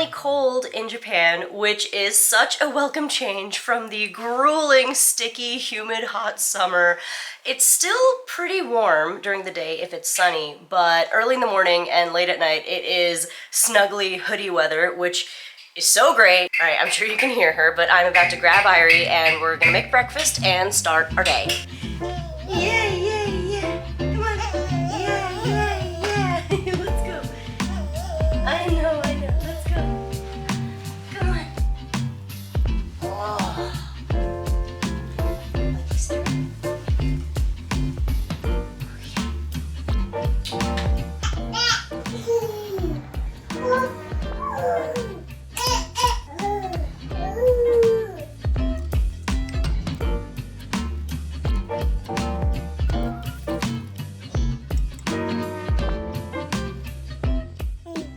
finally cold in Japan, which is such a welcome change from the grueling, sticky, humid, hot summer. It's still pretty warm during the day if it's sunny, but early in the morning and late at night it is snuggly hoodie weather, which is so great. All right, I'm sure you can hear her, but I'm about to grab Airi and we're gonna make breakfast and start our day. Yeah, yeah, yeah. Come on. Yeah, yeah, yeah. Let's go. I know. Let's go. Come on. Oh. Like you start.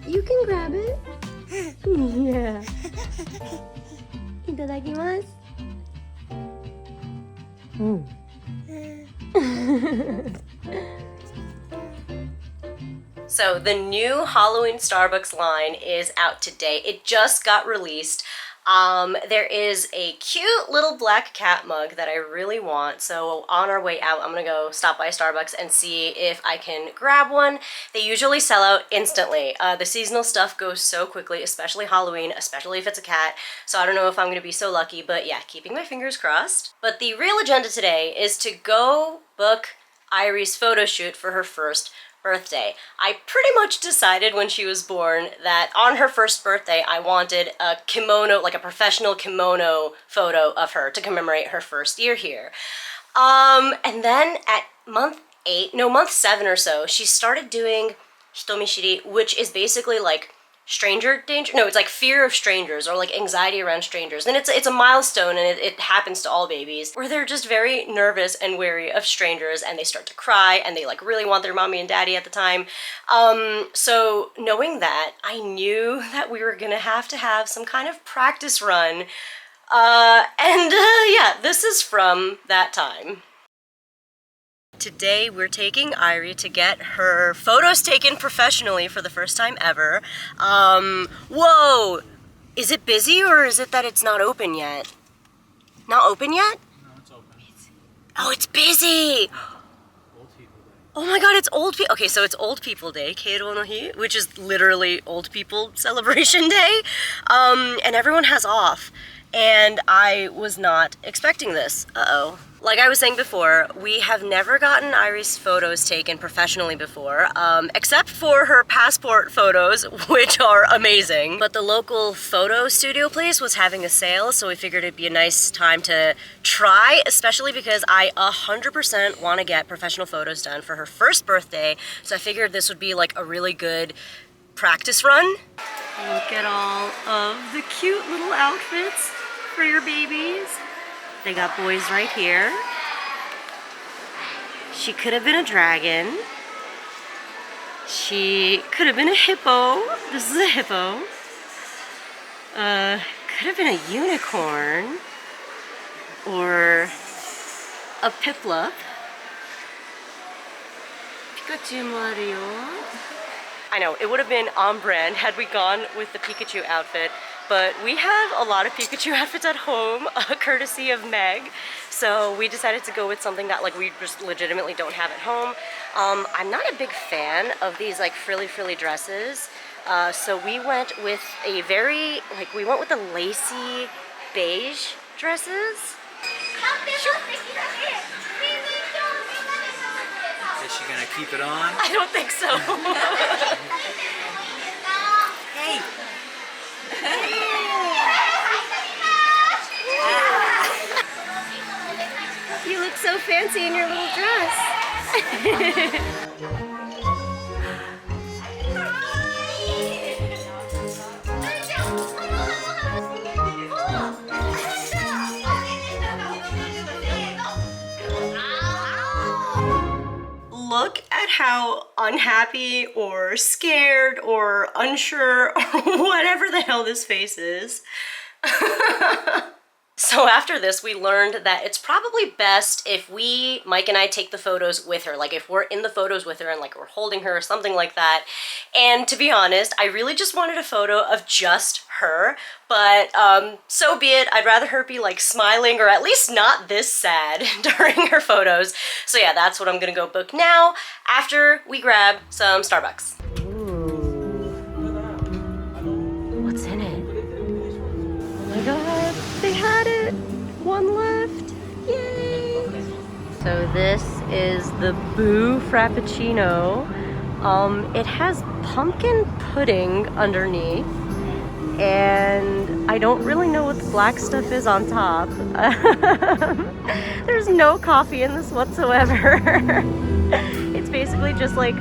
You can grab it. Yeah. Itadakimasu. So the new Halloween Starbucks line is out today. It just got released. There is a cute little black cat mug that I really want. So on our way out, I'm gonna go stop by Starbucks and see if I can grab one. They usually sell out instantly. The seasonal stuff goes so quickly, especially Halloween, especially if it's a cat. So I don't know if I'm gonna be so lucky, but yeah, keeping my fingers crossed. But the real agenda today is to go book Airi's photo shoot for her first birthday. I pretty much decided when she was born that on her first birthday I wanted a kimono, like a professional kimono photo of her to commemorate her first year here. And then at month 7 or so, she started doing hitomishiri, which is basically like stranger danger. No, it's like fear of strangers or like anxiety around strangers. And it's a milestone, and it happens to all babies where they're just very nervous and wary of strangers, and they start to cry and they like really want their mommy and daddy at the time. So knowing that, I knew that we were gonna have to have some kind of practice run. Yeah, this is from that time. Today we're taking Airi to get her photos taken professionally for the first time ever. Whoa! Is it busy, or is it that it's not open yet? Not open yet? No, it's open. Oh, it's busy! Old people day. Oh my god, it's old people. Okay, so it's Old People Day, Keiro no Hi, which is literally old people celebration day. And everyone has off. And I was not expecting this. Uh-oh. Like I was saying before, we have never gotten Airi's photos taken professionally before, except for her passport photos, which are amazing. But the local photo studio place was having a sale, so we figured it'd be a nice time to try, especially because I 100% want to get professional photos done for her first birthday, so I figured this would be like a really good practice run. Look at all of the cute little outfits for your babies. They got boys right here. She could have been a dragon. She could have been a hippo. This is a hippo. Could have been a unicorn. Or a piplup. Pikachu Mario. I know, it would have been on brand had we gone with the Pikachu outfit, but we have a lot of Pikachu outfits at home, courtesy of Meg, so we decided to go with something that like we just legitimately don't have at home. I'm not a big fan of these like frilly dresses, so we went with a we went with the lacy beige dresses. Is she gonna keep it on? I don't think so. Hey. You look so fancy in your little dress. Look at how unhappy or scared or unsure or whatever the hell this face is. So So after this, we learned that it's probably best if Mike and I take the photos with her. Like if we're in the photos with her and like we're holding her or something like that. And to be honest, I really just wanted a photo of just her, but so be it. I'd rather her be like smiling or at least not this sad during her photos. So yeah, that's what I'm gonna go book now after we grab some Starbucks. What's in it? Oh my god, they had it! One left! Yay! So this is the Boo Frappuccino. It has pumpkin pudding underneath, and I don't really know what the black stuff is on top. There's no coffee in this whatsoever. It's basically just like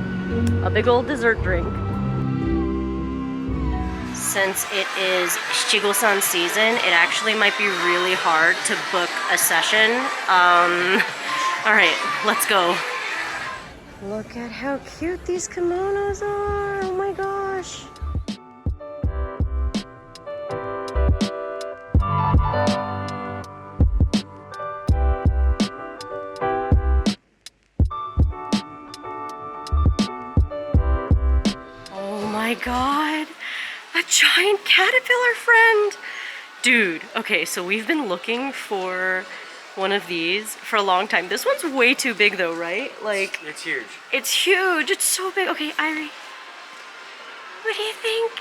a big old dessert drink. Since it is Shichigo-san season, it actually might be really hard to book a session. All right, let's go. Look at how cute these kimonos are. Oh my gosh. Oh my god. A giant caterpillar friend. Dude, okay, so we've been looking for one of these for a long time. This one's way too big though, right? Like, It's huge. it's huge. It's so big. Okay, Airi, what do you think?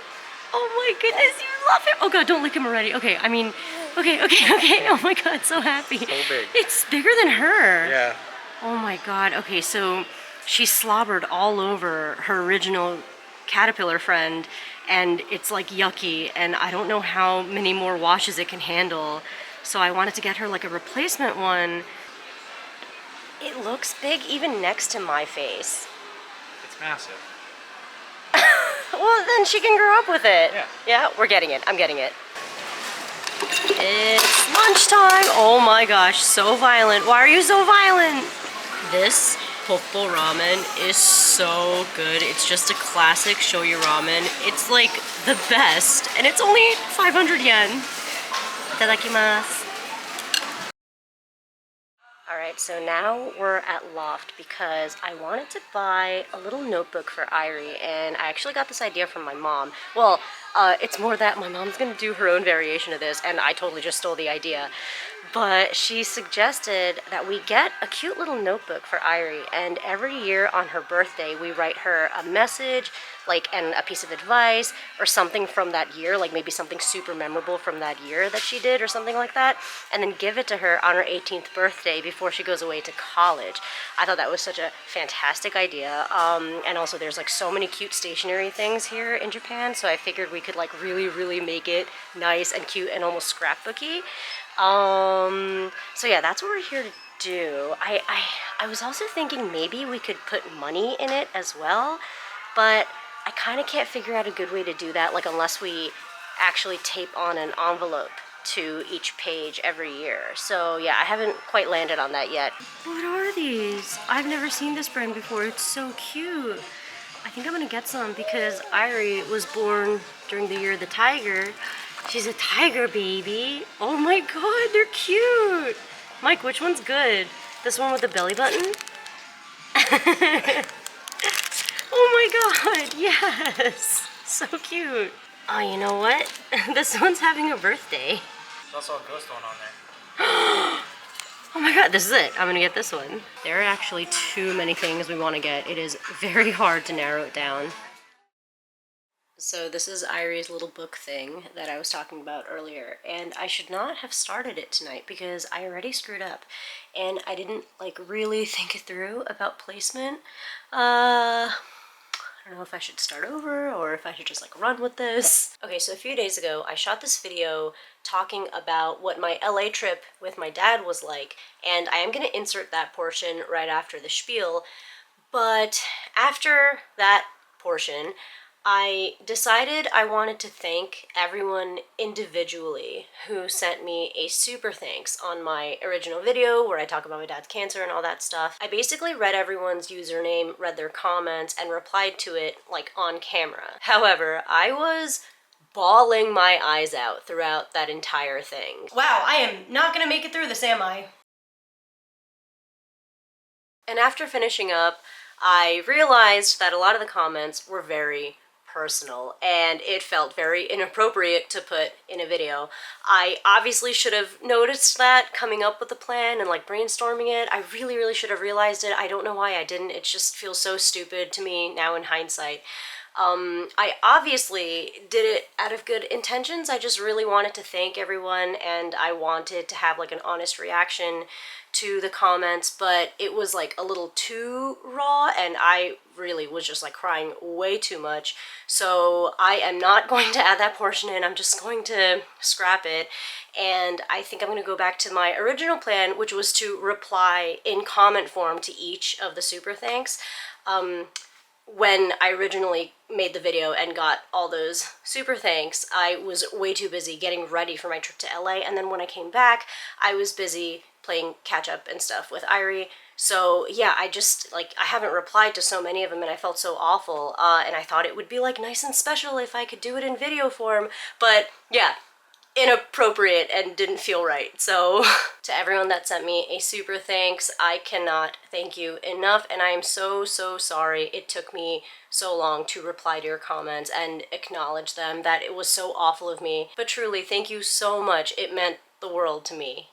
Oh my goodness, you love him. Oh god, don't lick him already. Okay, I mean, okay. Oh my god, so happy. So big. It's bigger than her. Yeah. Oh my god. Okay, so she slobbered all over her original caterpillar friend, and it's like yucky, and I don't know how many more washes it can handle. So I wanted to get her like a replacement one. It looks big even next to my face. It's massive. Well, then she can grow up with it. Yeah. Yeah, we're getting it. I'm getting it. It's lunchtime. Oh my gosh, so violent. Why are you so violent? This Pokeball ramen is so good. It's just a classic shoyu ramen. It's like the best, and it's only 500 yen. Itadakimasu. Alright, so now we're at Loft because I wanted to buy a little notebook for Airi, and I actually got this idea from my mom. Well, it's more that my mom's gonna do her own variation of this, and I totally just stole the idea. But she suggested that we get a cute little notebook for Airi, and every year on her birthday we write her a message, like, and a piece of advice, or something from that year, like maybe something super memorable from that year that she did, or something like that, and then give it to her on her 18th birthday before she goes away to college. I thought that was such a fantastic idea, and also there's like so many cute stationery things here in Japan, so I figured we could like really make it nice and cute and almost scrapbooky. So yeah, that's what we're here to do. I was also thinking maybe we could put money in it as well, but I kind of can't figure out a good way to do that, like unless we actually tape on an envelope to each page every year. So yeah, I haven't quite landed on that yet. What are these? I've never seen this brand before. It's so cute. I think I'm gonna get some because Airi was born during the year of the tiger. She's a tiger baby. Oh my god, they're cute. Mike, which one's good? This one with the belly button? Oh my god, yes. So cute. Oh, you know what? This one's having a birthday. There's also a ghost one on there. Oh my god, this is it. I'm gonna get this one. There are actually too many things we want to get. It is very hard to narrow it down. So this is Airi's little book thing that I was talking about earlier, and I should not have started it tonight because I already screwed up and I didn't like really think it through about placement. I don't know if I should start over or if I should just like run with this. Okay, so a few days ago I shot this video talking about what my LA trip with my dad was like, and I am going to insert that portion right after the spiel. But after that portion, I decided I wanted to thank everyone individually who sent me a super thanks on my original video where I talk about my dad's cancer and all that stuff. I basically read everyone's username, read their comments, and replied to it like on camera. However, I was bawling my eyes out throughout that entire thing. Wow, I am not gonna make it through this, am I? And after finishing up, I realized that a lot of the comments were very personal and it felt very inappropriate to put in a video. I obviously should have noticed that coming up with the plan and like brainstorming it. I really should have realized it. I don't know why I didn't. It just feels so stupid to me now in hindsight. I obviously did it out of good intentions. I just really wanted to thank everyone and I wanted to have like an honest reaction to the comments, but it was like a little too raw and I really was just like crying way too much. So I am not going to add that portion in. I'm just going to scrap it. And I think I'm going to go back to my original plan, which was to reply in comment form to each of the super thanks. When I originally made the video and got all those super thanks, I was way too busy getting ready for my trip to LA, and then when I came back, I was busy playing catch up and stuff with Airi. So yeah, I haven't replied to so many of them and I felt so awful, and I thought it would be like nice and special if I could do it in video form, but yeah, inappropriate and didn't feel right. So to everyone that sent me a super thanks, I cannot thank you enough, and I am so sorry it took me so long to reply to your comments and acknowledge them, that it was so awful of me. But truly, thank you so much. It meant the world to me.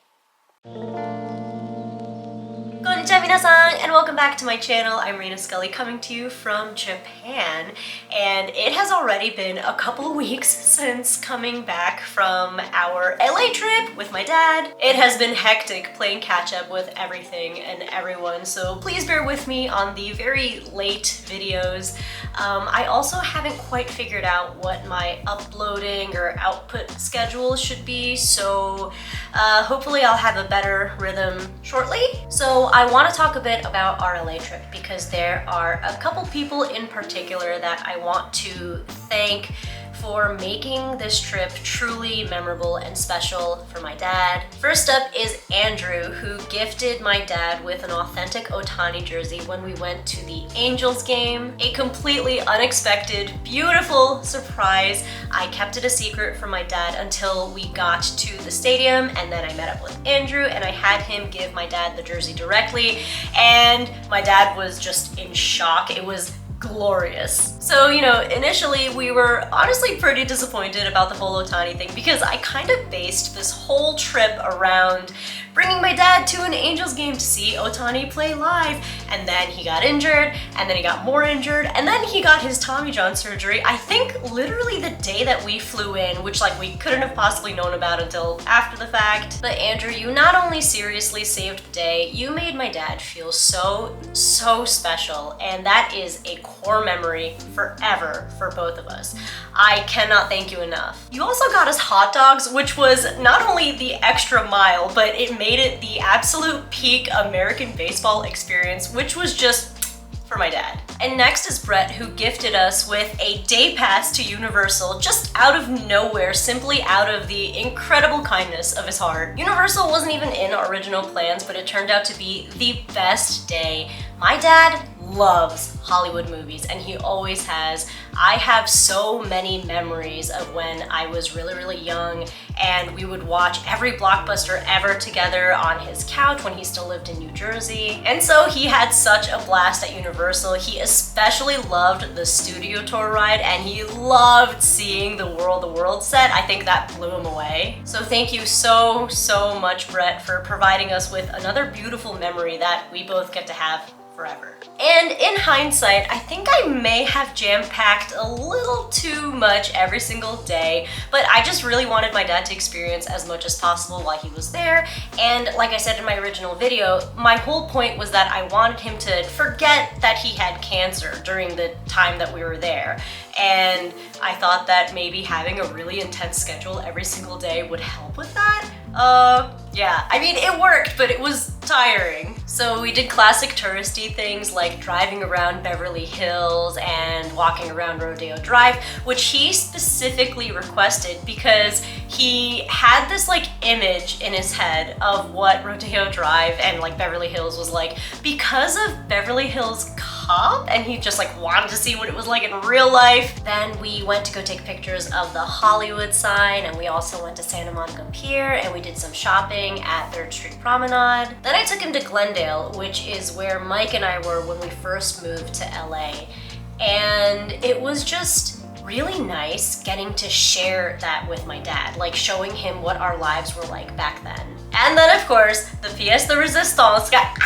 Konnichiwa minasan, and welcome back to my channel. I'm Reina Scully coming to you from Japan, and it has already been a couple weeks since coming back from our LA trip with my dad. It has been hectic playing catch up with everything and everyone, so please bear with me on the very late videos. I also haven't quite figured out what my uploading or output schedule should be, so hopefully I'll have a better rhythm shortly. So I want to talk a bit about our LA trip because there are a couple people in particular that I want to thank for making this trip truly memorable and special for my dad. First up is Andrew, who gifted my dad with an authentic Otani jersey when we went to the Angels game. A completely unexpected, beautiful surprise. I kept it a secret from my dad until we got to the stadium, and then I met up with Andrew and I had him give my dad the jersey directly, and my dad was just in shock. It was glorious. So, you know, initially we were honestly pretty disappointed about the whole Otani thing because I kind of based this whole trip around bringing my dad to an Angels game to see Otani play live, and then he got injured, and then he got more injured, and then he got his Tommy John surgery, I think literally the day that we flew in, which like we couldn't have possibly known about until after the fact. But Andrew, you not only seriously saved the day, you made my dad feel so special, and that is a core memory forever for both of us. I cannot thank you enough. You also got us hot dogs, which was not only the extra mile, but it made it the absolute peak American baseball experience, which was just for my dad. And next is Brett, who gifted us with a day pass to Universal just out of nowhere, simply out of the incredible kindness of his heart. Universal wasn't even in our original plans, but it turned out to be the best day. My dad loves Hollywood movies, and he always has. I have so many memories of when I was really young and we would watch every blockbuster ever together on his couch when he still lived in New Jersey. And so he had such a blast at Universal. He especially loved the studio tour ride, and he loved seeing the World set. I think that blew him away. So thank you so much, Brett, for providing us with another beautiful memory that we both get to have forever. And in hindsight, I think I may have jam-packed a little too much every single day, but I just really wanted my dad to experience as much as possible while he was there. And like I said in my original video, my whole point was that I wanted him to forget that he had cancer during the time that we were there. And I thought that maybe having a really intense schedule every single day would help with that. Yeah, I mean, it worked, but it was tiring. So we did classic touristy things like driving around Beverly Hills and walking around Rodeo Drive, which he specifically requested because he had this like image in his head of what Rodeo Drive and like Beverly Hills was like because of Beverly Hills Cop top and he just like wanted to see what it was like in real life. Then we went to go take pictures of the Hollywood sign, and we also went to Santa Monica Pier, and we did some shopping at 3rd Street Promenade. Then I took him to Glendale, which is where Mike and I were when we first moved to LA. And it was just really nice getting to share that with my dad, like showing him what our lives were like back then. And then of course, the pièce de résistance got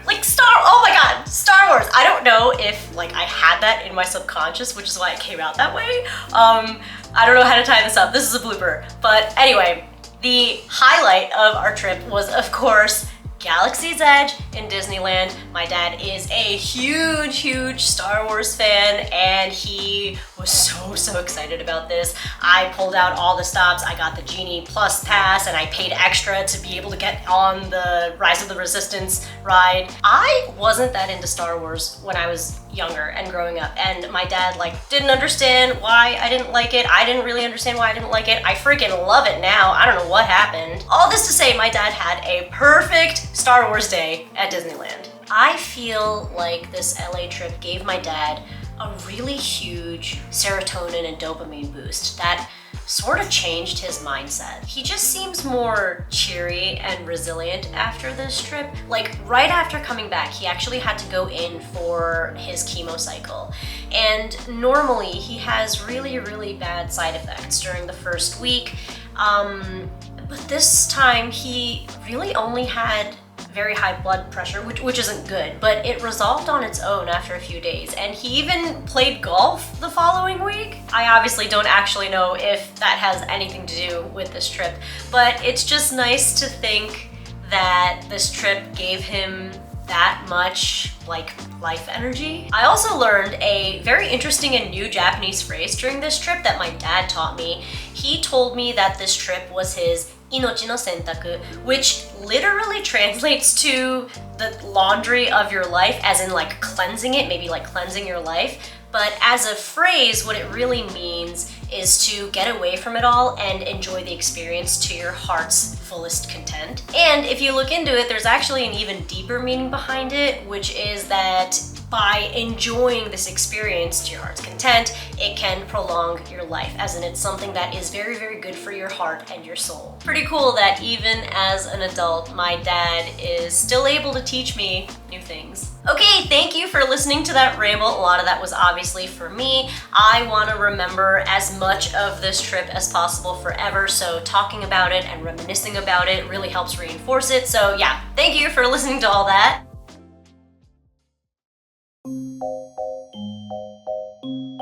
like oh my god, Star Wars. I don't know if like I had that in my subconscious, which is why it came out that way. I don't know how to tie this up. This is a blooper. But anyway, the highlight of our trip was of course Galaxy's Edge in Disneyland. My dad is a huge Star Wars fan, and he was so excited about this. I pulled out all the stops. I got the Genie Plus pass, and I paid extra to be able to get on the Rise of the Resistance ride. I wasn't that into Star Wars when I was younger and growing up, and my dad like didn't understand why I didn't like it. I didn't really understand why I didn't like it. I freaking love it now. I don't know what happened. All this to say, my dad had a perfect Star Wars day at Disneyland. I feel like this LA trip gave my dad a really huge serotonin and dopamine boost that sort of changed his mindset. He just seems more cheery and resilient after this trip. Like right after coming back, he actually had to go in for his chemo cycle. And normally he has really bad side effects during the first week. But this time he really only had very high blood pressure, which isn't good, but it resolved on its own after a few days. And he even played golf the following week. I obviously don't actually know if that has anything to do with this trip, but it's just nice to think that this trip gave him that much like life energy. I also learned a very interesting and new Japanese phrase during this trip that my dad taught me. He told me that this trip was his inochi no sentaku, which literally translates to the laundry of your life, as in like cleansing it, maybe like cleansing your life. But as a phrase, what it really means is to get away from it all and enjoy the experience to your heart's fullest content. And if you look into it, there's actually an even deeper meaning behind it, which is that by enjoying this experience to your heart's content, it can prolong your life, as in it's something that is very good for your heart and your soul. Pretty cool that even as an adult, my dad is still able to teach me new things. Okay, thank you for listening to that ramble. A lot of that was obviously for me. I want to remember as much of this trip as possible forever, so talking about it and reminiscing about it really helps reinforce it. So yeah, thank you for listening to all that.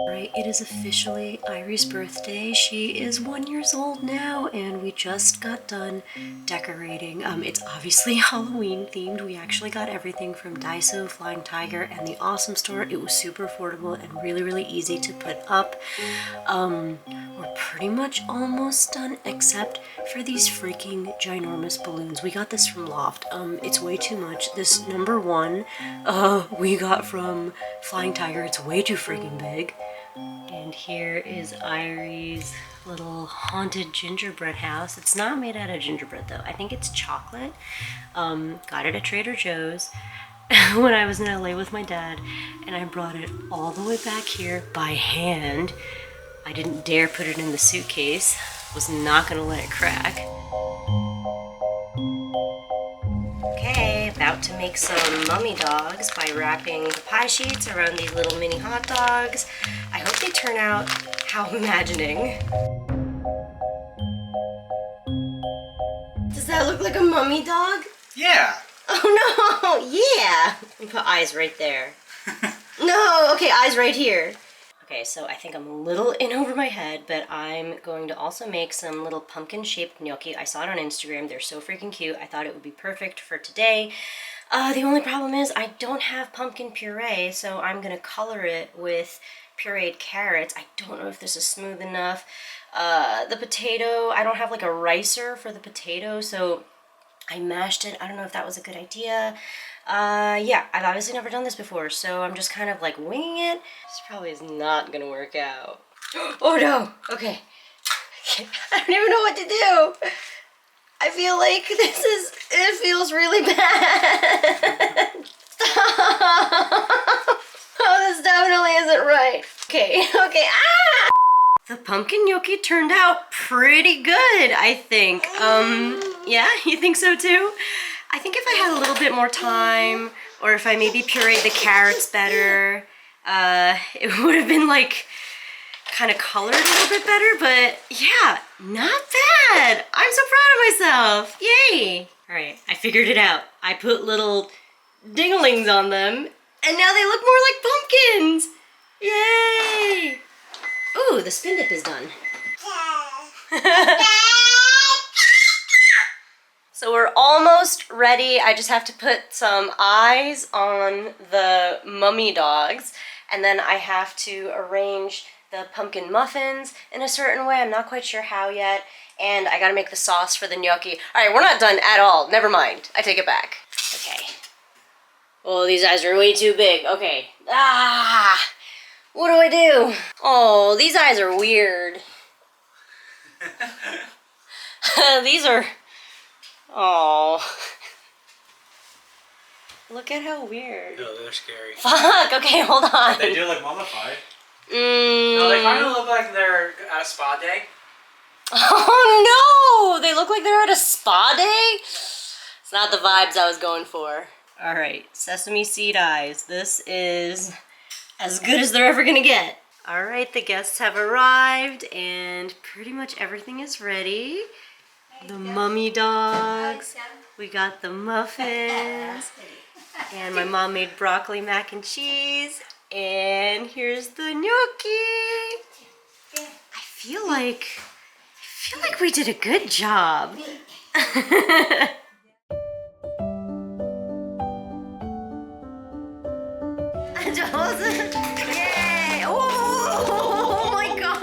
Right, it is officially Airi's birthday. She is 1 year old now, and we just got done decorating. It's obviously Halloween themed. We actually got everything from Daiso, Flying Tiger, and the Awesome Store. It was super affordable and really easy to put up. We're pretty much almost done, except for these freaking ginormous balloons. We got this from Loft. It's way too much. This number one, we got from Flying Tiger. It's way too freaking big. And here is Airi's little haunted gingerbread house. It's not made out of gingerbread though. I think it's chocolate. Got it at Trader Joe's when I was in LA with my dad, and I brought it all the way back here by hand. I didn't dare put it in the suitcase. Was not gonna let it crack. Okay, about to make some mummy dogs by wrapping the pie sheets around these little mini hot dogs. I hope they turn out how I'm imagining. Does that look like a mummy dog? Yeah. Oh no, yeah. And put eyes right there. No, okay, eyes right here. Okay, so I think I'm a little in over my head, but I'm going to also make some little pumpkin-shaped gnocchi. I saw it on Instagram. They're so freaking cute. I thought it would be perfect for today. The only problem is I don't have pumpkin puree, so I'm going to color it with pureed carrots. I don't know if this is smooth enough. The potato, I don't have like a ricer for the potato, so I mashed it. I don't know if that was a good idea. Yeah, I've obviously never done this before, so I'm just kind of like winging it. This probably is not gonna work out. Oh no! Okay. I don't even know what to do. I feel like it feels really bad. Stop! right. Okay, okay. Ah! The pumpkin gnocchi turned out pretty good, I think. Yeah, you think so too? I think if I had a little bit more time, or if I maybe pureed the carrots better, it would have been like kind of colored a little bit better, but yeah, not bad. I'm so proud of myself. Yay. All right, I figured it out. I put little dinglings on them, and now they look more like pumpkins. Yay. Ooh, the spin dip is done. So we're almost ready. I just have to put some eyes on the mummy dogs, and then I have to arrange the pumpkin muffins in a certain way. I'm not quite sure how yet. And I gotta make the sauce for the gnocchi. All right, we're not done at all. Never mind. I take it back. Okay. Oh, these eyes are way too big. Okay. Ah! What do I do? Oh, these eyes are weird. These are... Oh. Look at how weird. No, they're scary. Fuck, okay, hold on. They do look mummified. No, they kind of look like they're at a spa day. Oh no! They look like they're at a spa day? It's not the vibes I was going for. Alright, sesame seed eyes. This is as good as they're ever gonna get. Alright, the guests have arrived and pretty much everything is ready. The mummy dogs, we got the muffins, and my mom made broccoli mac and cheese, and here's the gnocchi. I feel like we did a good job. Yay! Oh my god!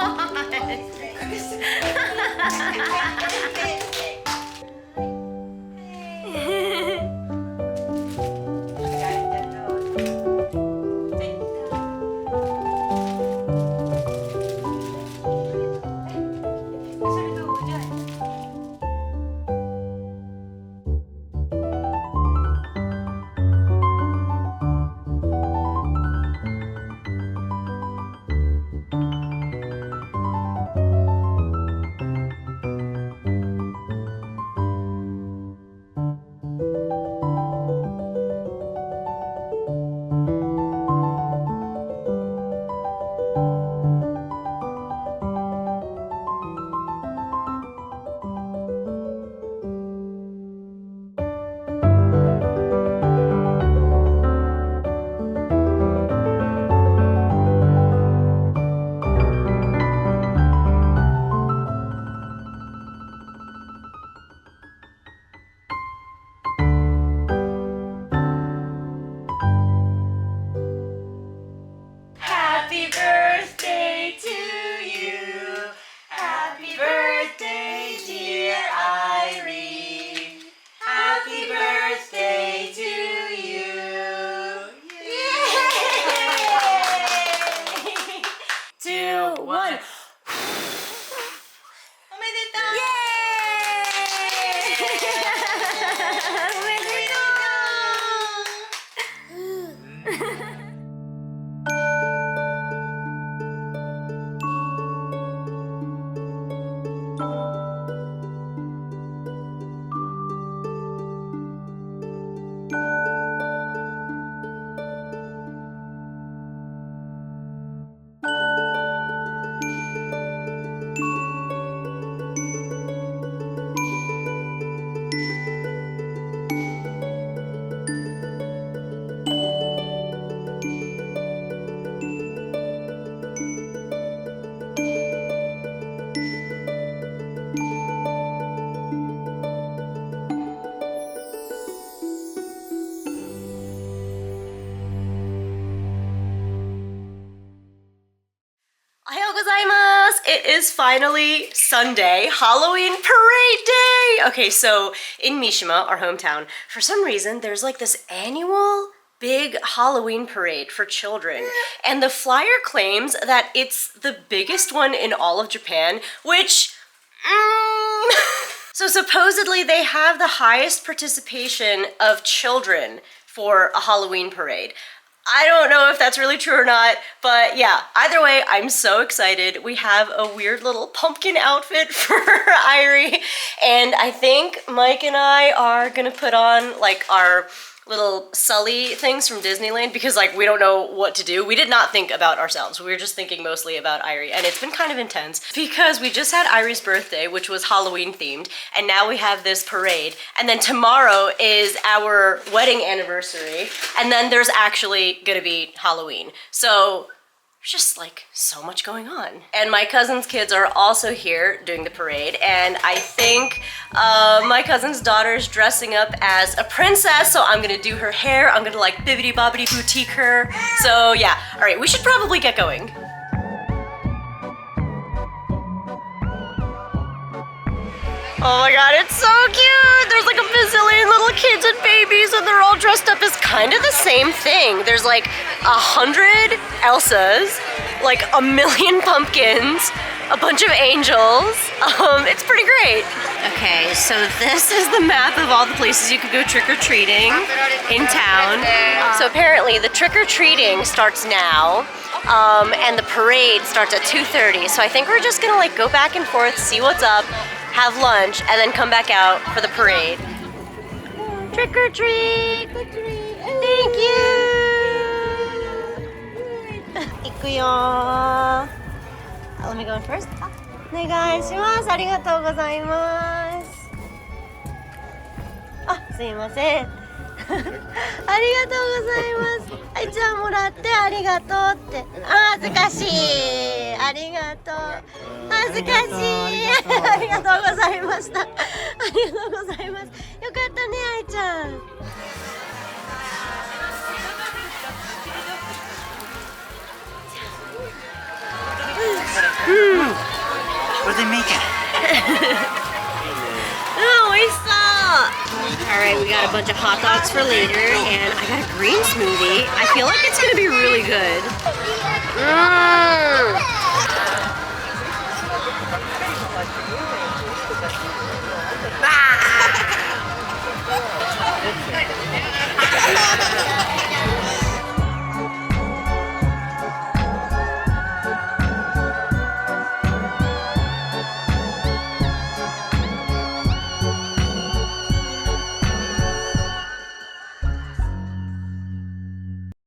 Happy birthday to you. Happy birthday, dear Airi. Happy birthday to you. Yay! 2, 1. Ohayou gozaimasu! It is finally Sunday, Halloween parade day! Okay, so in Mishima, our hometown, for some reason there's like this annual big Halloween parade for children. And the flyer claims that it's the biggest one in all of Japan, which... So supposedly they have the highest participation of children for a Halloween parade. I don't know if that's really true or not, but yeah, either way, I'm so excited. We have a weird little pumpkin outfit for Airi, and I think Mike and I are gonna put on like our little Sully things from Disneyland because like we don't know what to do. We did not think about ourselves. We were just thinking mostly about Airi, and it's been kind of intense because we just had Airi's birthday, which was Halloween themed, and now we have this parade, and then tomorrow is our wedding anniversary, and then there's actually gonna be Halloween. So there's just like so much going on. And my cousin's kids are also here doing the parade, and I think my cousin's daughter's dressing up as a princess, so I'm gonna do her hair. I'm gonna like bibbidi bobbidi boutique her. So yeah, all right, we should probably get going. Oh my god, it's so cute! There's like a bazillion little kids and babies, and they're all dressed up as kind of the same thing. There's like 100 Elsas, like a million pumpkins, a bunch of angels. It's pretty great. Okay, so this is the map of all the places you could go trick-or-treating in town. So apparently the trick-or-treating starts now. And the parade starts at 2:30. So I think we're just gonna like go back and forth, see what's up, have lunch, and then come back out for the parade. Trick or treat! Thank you! 行くよ. Let me go in first. お願いします。ありがとうございます。あ、すいません。ありがとうございます。はい、じゃあもらってありがとうって。あ、恥ずかしい。ありがとう。恥ずかしい。ありがとうございました。ありがとうございます。よかったね、あいちゃん。What are they making? 美味しそう。Alright, we got a bunch of hot dogs for later, and I got a green smoothie. I feel like it's gonna be really good.